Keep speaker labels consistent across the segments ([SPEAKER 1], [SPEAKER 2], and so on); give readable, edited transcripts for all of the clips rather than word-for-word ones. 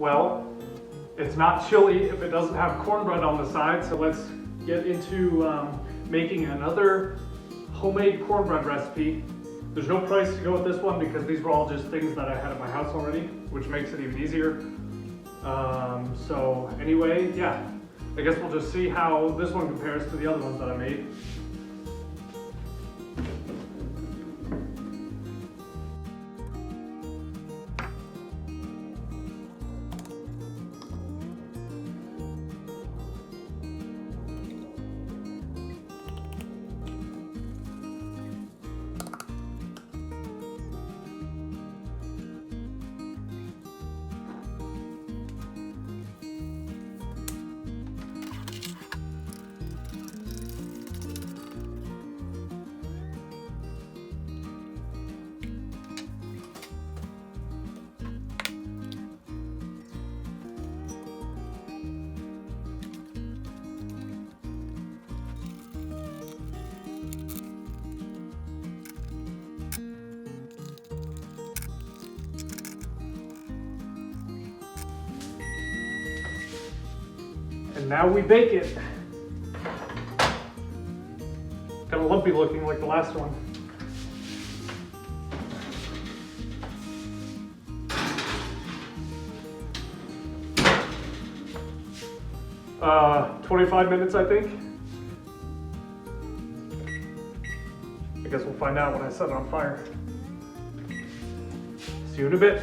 [SPEAKER 1] Well, it's not chili if it doesn't have cornbread on the side, so let's get into making another homemade cornbread recipe. There's no price to go with this one because these were all just things that I had at my house already, which makes it even easier. So anyway, yeah, I guess we'll just see how this one compares to the other ones that I made. And now we bake it. Kind of lumpy looking like the last one. Uh, 25 minutes, I think. I guess we'll find out when I set it on fire. See you in a bit.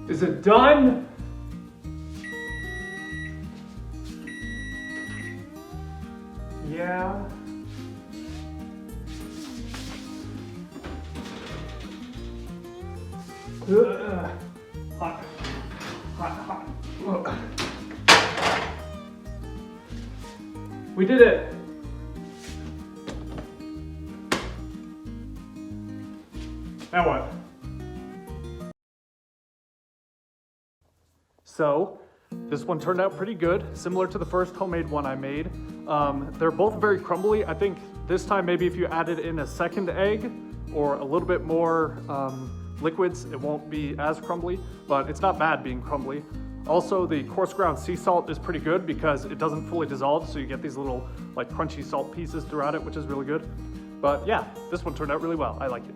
[SPEAKER 1] Is it done? Yeah. Hot. Hot, hot. Ugh. We did it. Now what? So, this one turned out pretty good, similar to the first homemade one I made. They're both very crumbly. I think this time maybe if you added in a second egg or a little bit more liquids, it won't be as crumbly, but it's not bad being crumbly. Also, the coarse ground sea salt is pretty good because it doesn't fully dissolve, so you get these little like crunchy salt pieces throughout it, which is really good. But yeah, this one turned out really well. I like it.